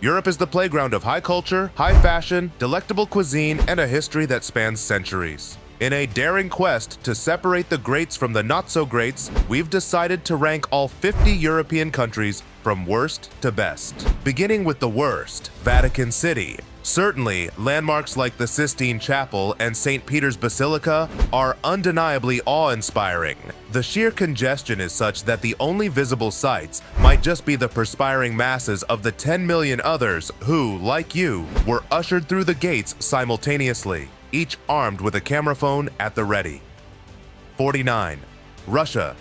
Europe is the playground of high culture, high fashion, delectable cuisine, and a history that spans centuries. In a daring quest to separate the greats from the not-so-greats, we've decided to rank all 50 European countries from worst to best. Beginning with the worst, Vatican City. Certainly, landmarks like the Sistine Chapel and St. Peter's Basilica are undeniably awe-inspiring. The sheer congestion is such that the only visible sights might just be the perspiring masses of the 10 million others who, like you, were ushered through the gates simultaneously, each armed with a camera phone at the ready. 49. Russia.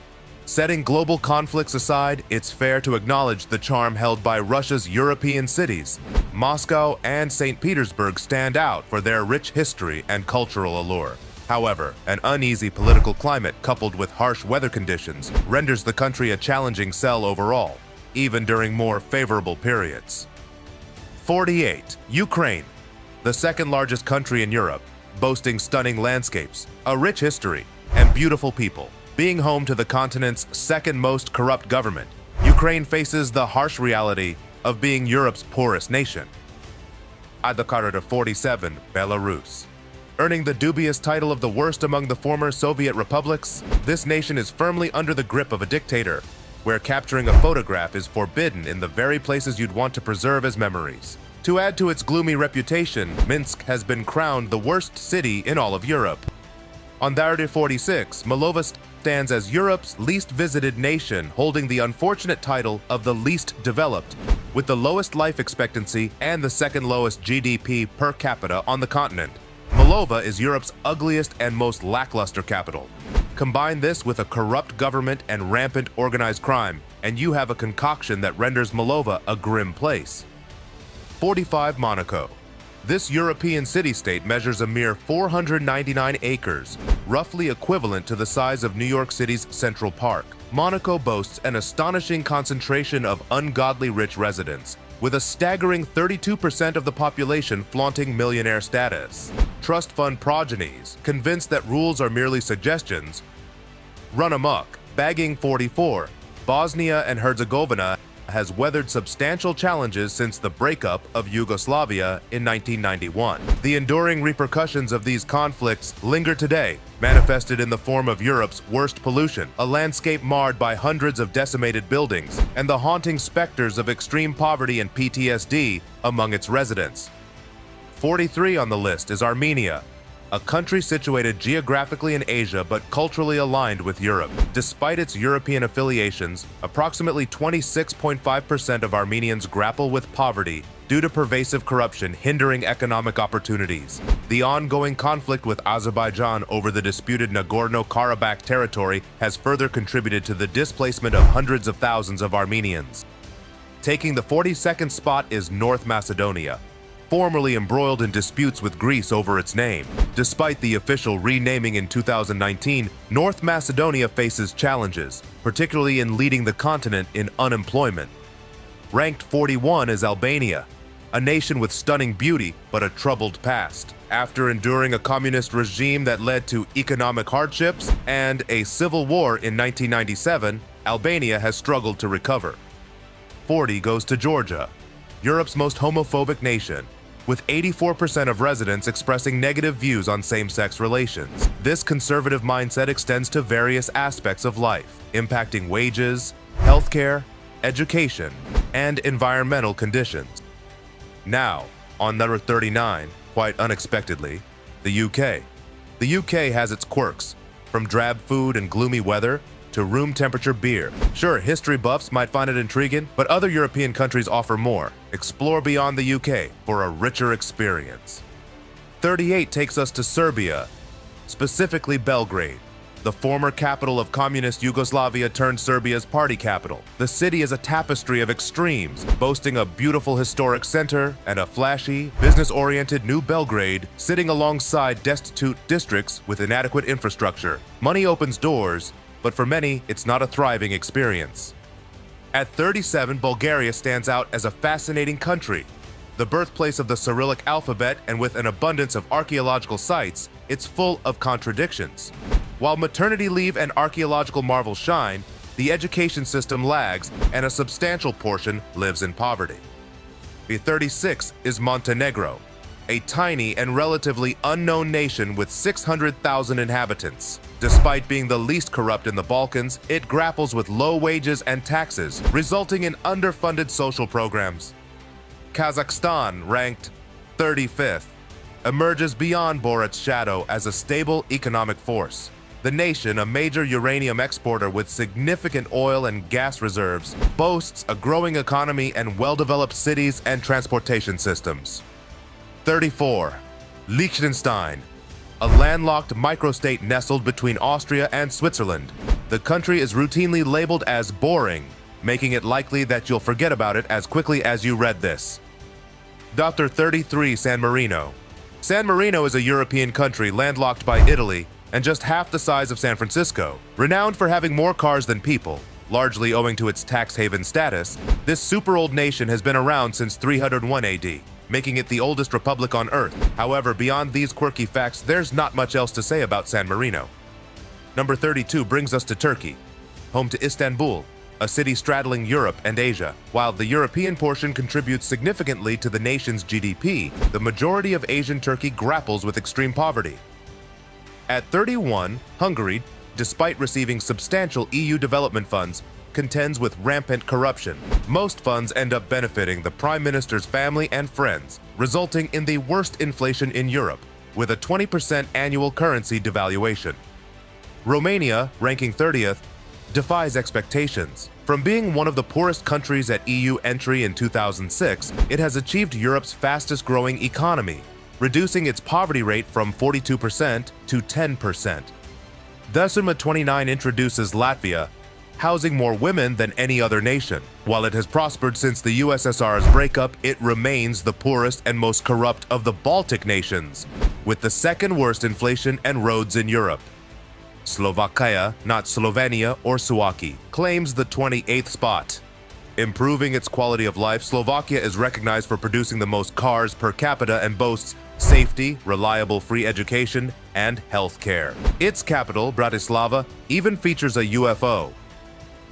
Setting global conflicts aside, it's fair to acknowledge the charm held by Russia's European cities. Moscow and St. Petersburg stand out for their rich history and cultural allure. However, an uneasy political climate coupled with harsh weather conditions renders the country a challenging sell overall, even during more favorable periods. 48. Ukraine. The second largest country in Europe, boasting stunning landscapes, a rich history, and beautiful people. Being home to the continent's second most corrupt government, Ukraine faces the harsh reality of being Europe's poorest nation. At the card of 47, Belarus. Earning the dubious title of the worst among the former Soviet republics, this nation is firmly under the grip of a dictator, where capturing a photograph is forbidden in the very places you'd want to preserve as memories. To add to its gloomy reputation, Minsk has been crowned the worst city in all of Europe. On Dare 46, Moldova stands as Europe's least visited nation, holding the unfortunate title of the least developed, with the lowest life expectancy and the second lowest GDP per capita on the continent. Moldova is Europe's ugliest and most lackluster capital. Combine this with a corrupt government and rampant organized crime, and you have a concoction that renders Moldova a grim place. 45. Monaco. This European city-state measures a mere 499 acres, roughly equivalent to the size of New York City's Central Park. Monaco boasts an astonishing concentration of ungodly rich residents, with a staggering 32% of the population flaunting millionaire status. Trust fund progenies, convinced that rules are merely suggestions, run amok. Bagging 44. Bosnia and Herzegovina has weathered substantial challenges since the breakup of Yugoslavia in 1991. The enduring repercussions of these conflicts linger today, manifested in the form of Europe's worst pollution, a landscape marred by hundreds of decimated buildings, and the haunting specters of extreme poverty and PTSD among its residents. 43 on the list is Armenia, a country situated geographically in Asia but culturally aligned with Europe. Despite its European affiliations, approximately 26.5% of Armenians grapple with poverty due to pervasive corruption hindering economic opportunities. The ongoing conflict with Azerbaijan over the disputed Nagorno-Karabakh territory has further contributed to the displacement of hundreds of thousands of Armenians. Taking the 42nd spot is North Macedonia, formerly embroiled in disputes with Greece over its name. Despite the official renaming in 2019, North Macedonia faces challenges, particularly in leading the continent in unemployment. Ranked 41 is Albania, a nation with stunning beauty but a troubled past. After enduring a communist regime that led to economic hardships and a civil war in 1997, Albania has struggled to recover. 40 goes to Georgia, Europe's most homophobic nation, with 84% of residents expressing negative views on same-sex relations. This conservative mindset extends to various aspects of life, impacting wages, healthcare, education, and environmental conditions. Now, on number 39, quite unexpectedly, the UK. The UK has its quirks, from drab food and gloomy weather to room temperature beer. Sure, history buffs might find it intriguing, but other European countries offer more. Explore beyond the UK for a richer experience. 38 takes us to Serbia, specifically Belgrade. The former capital of communist Yugoslavia turned Serbia's party capital. The city is a tapestry of extremes, boasting a beautiful historic center and a flashy, business-oriented New Belgrade sitting alongside destitute districts with inadequate infrastructure. Money opens doors, but for many, it's not a thriving experience. At 37, Bulgaria stands out as a fascinating country. The birthplace of the Cyrillic alphabet and with an abundance of archaeological sites, it's full of contradictions. While maternity leave and archaeological marvels shine, the education system lags and a substantial portion lives in poverty. The 36 is Montenegro, a tiny and relatively unknown nation with 600,000 inhabitants. Despite being the least corrupt in the Balkans, it grapples with low wages and taxes, resulting in underfunded social programs. Kazakhstan, ranked 35th, emerges beyond Borat's shadow as a stable economic force. The nation, a major uranium exporter with significant oil and gas reserves, boasts a growing economy and well-developed cities and transportation systems. 34. Liechtenstein, a landlocked microstate nestled between Austria and Switzerland. The country is routinely labeled as boring, making it likely that you'll forget about it as quickly as you read this. Dr. 33 San Marino. San Marino is a European country landlocked by Italy and just half the size of San Francisco. Renowned for having more cars than people, largely owing to its tax haven status, this super old nation has been around since 301 AD, making it the oldest republic on Earth. However, beyond these quirky facts, there's not much else to say about San Marino. Number 32 brings us to Turkey, home to Istanbul, a city straddling Europe and Asia. While the European portion contributes significantly to the nation's GDP, the majority of Asian Turkey grapples with extreme poverty. At 31, Hungary, despite receiving substantial EU development funds, contends with rampant corruption. Most funds end up benefiting the Prime Minister's family and friends, resulting in the worst inflation in Europe, with a 20% annual currency devaluation. Romania, ranking 30th, defies expectations. From being one of the poorest countries at EU entry in 2006, it has achieved Europe's fastest-growing economy, reducing its poverty rate from 42% to 10%. Decima 29 introduces Latvia, housing more women than any other nation. While it has prospered since the USSR's breakup, it remains the poorest and most corrupt of the Baltic nations, with the second worst inflation and roads in Europe. Slovakia, not Slovenia or Suwaki, claims the 28th spot. Improving its quality of life, Slovakia is recognized for producing the most cars per capita and boasts safety, reliable free education, and health care. Its capital, Bratislava, even features a UFO.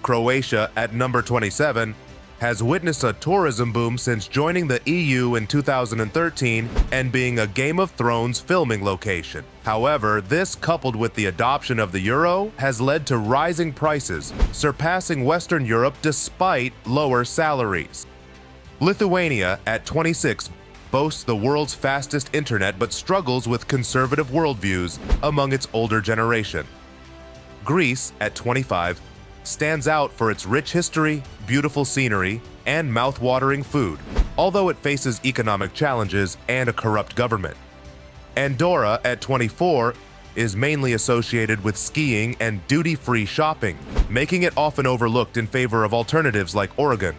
Croatia, at number 27, has witnessed a tourism boom since joining the EU in 2013 and being a Game of Thrones filming location. However, this, coupled with the adoption of the euro, has led to rising prices, surpassing Western Europe despite lower salaries. Lithuania, at 26, boasts the world's fastest internet but struggles with conservative worldviews among its older generation. Greece, at 25, stands out for its rich history, beautiful scenery, and mouth-watering food, although it faces economic challenges and a corrupt government. Andorra, at 24, is mainly associated with skiing and duty-free shopping, making it often overlooked in favor of alternatives like Oregon.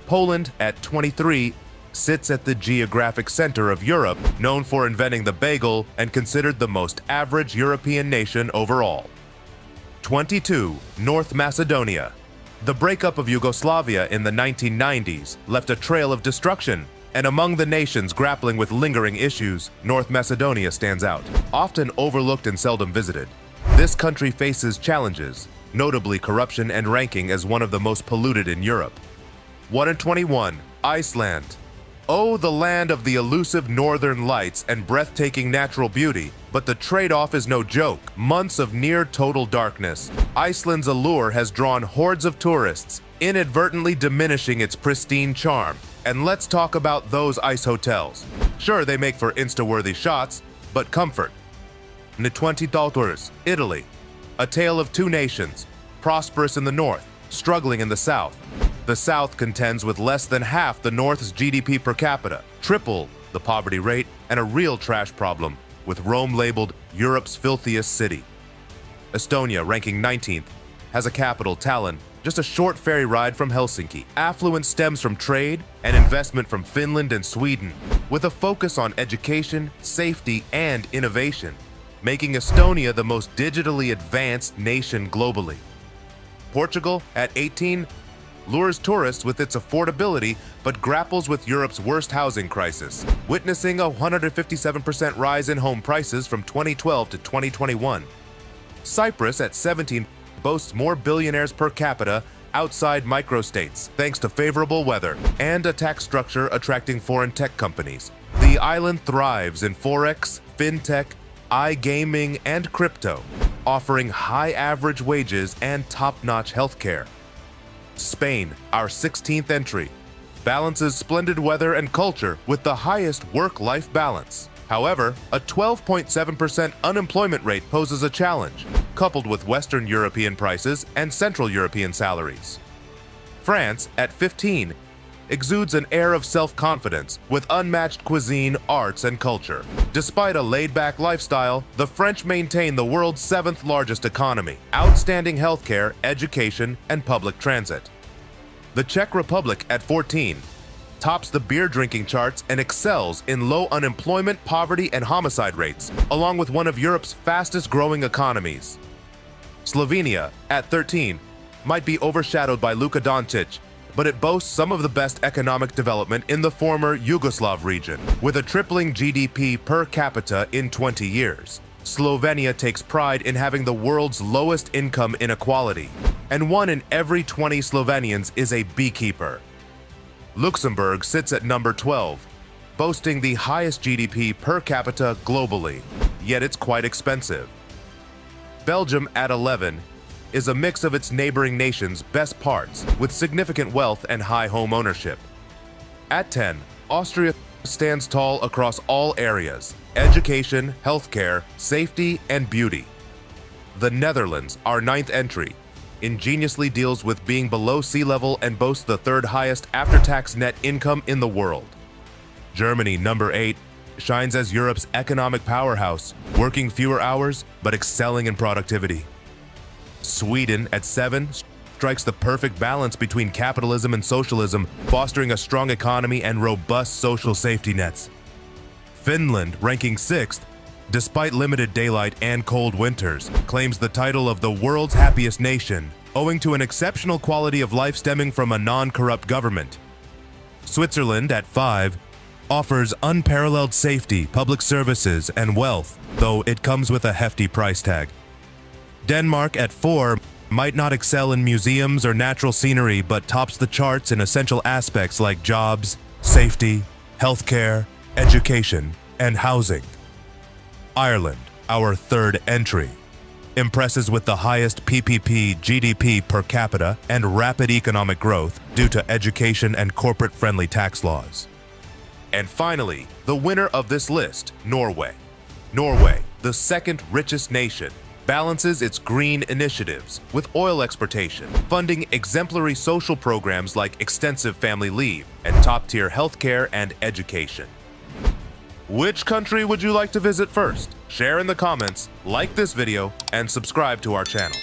Poland, at 23, sits at the geographic center of Europe, known for inventing the bagel and considered the most average European nation overall. 22. North Macedonia. The breakup of Yugoslavia in the 1990s left a trail of destruction, and among the nations grappling with lingering issues, North Macedonia stands out. Often overlooked and seldom visited, this country faces challenges, notably corruption and ranking as one of the most polluted in Europe. 1 in 21. Iceland. Oh, the land of the elusive northern lights and breathtaking natural beauty, but the trade-off is no joke. Months of near-total darkness. Iceland's allure has drawn hordes of tourists, inadvertently diminishing its pristine charm. And let's talk about those ice hotels. Sure, they make for Insta-worthy shots, but comfort. Nitwenti, Italy. A tale of two nations, prosperous in the north, struggling in the south. The South contends with less than half the North's GDP per capita, triple the poverty rate, and a real trash problem, with Rome labeled Europe's filthiest city. Estonia, ranking 19th, has a capital, Tallinn, just a short ferry ride from Helsinki. Affluence stems from trade and investment from Finland and Sweden, with a focus on education, safety, and innovation, making Estonia the most digitally advanced nation globally. Portugal, at 18, lures tourists with its affordability but grapples with Europe's worst housing crisis, witnessing a 157% rise in home prices from 2012 to 2021. Cyprus, at 17, boasts more billionaires per capita outside microstates thanks to favorable weather and a tax structure attracting foreign tech companies. The island thrives in forex, fintech, iGaming, and crypto, offering high average wages and top-notch healthcare. Spain, our 16th entry, balances splendid weather and culture with the highest work-life balance. However, a 12.7% unemployment rate poses a challenge, coupled with Western European prices and Central European salaries. France, at 15, exudes an air of self-confidence with unmatched cuisine, arts, and culture. Despite a laid-back lifestyle, the French maintain the world's 7th largest economy, outstanding healthcare, education, and public transit. The Czech Republic, at 14, tops the beer drinking charts and excels in low unemployment, poverty, and homicide rates, along with one of Europe's fastest growing economies. Slovenia, at 13, might be overshadowed by Luka Doncic, but it boasts some of the best economic development in the former Yugoslav region, with a tripling GDP per capita in 20 years. Slovenia takes pride in having the world's lowest income inequality, and 1 in every 20 Slovenians is a beekeeper. Luxembourg sits at number 12, boasting the highest GDP per capita globally, yet it's quite expensive. Belgium, at 11, is a mix of its neighboring nations' best parts, with significant wealth and high home ownership. At 10, Austria stands tall across all areas: education, healthcare, safety, and beauty. The Netherlands, our 9th entry, ingeniously deals with being below sea level and boasts the 3rd highest after-tax net income in the world. Germany, number 8, shines as Europe's economic powerhouse, working fewer hours but excelling in productivity. Sweden, at 7, strikes the perfect balance between capitalism and socialism, fostering a strong economy and robust social safety nets. Finland, ranking 6th, despite limited daylight and cold winters, claims the title of the world's happiest nation, owing to an exceptional quality of life stemming from a non-corrupt government. Switzerland, at 5, offers unparalleled safety, public services, and wealth, though it comes with a hefty price tag. Denmark, at 4, might not excel in museums or natural scenery, but tops the charts in essential aspects like jobs, safety, healthcare, education, and housing. Ireland, our 3rd entry, impresses with the highest PPP GDP per capita and rapid economic growth due to education and corporate-friendly tax laws. And finally, the winner of this list, Norway. Norway, the 2nd richest nation, balances its green initiatives with oil exportation, funding exemplary social programs like extensive family leave and top-tier healthcare and education. Which country would you like to visit first? Share in the comments, like this video, and subscribe to our channel.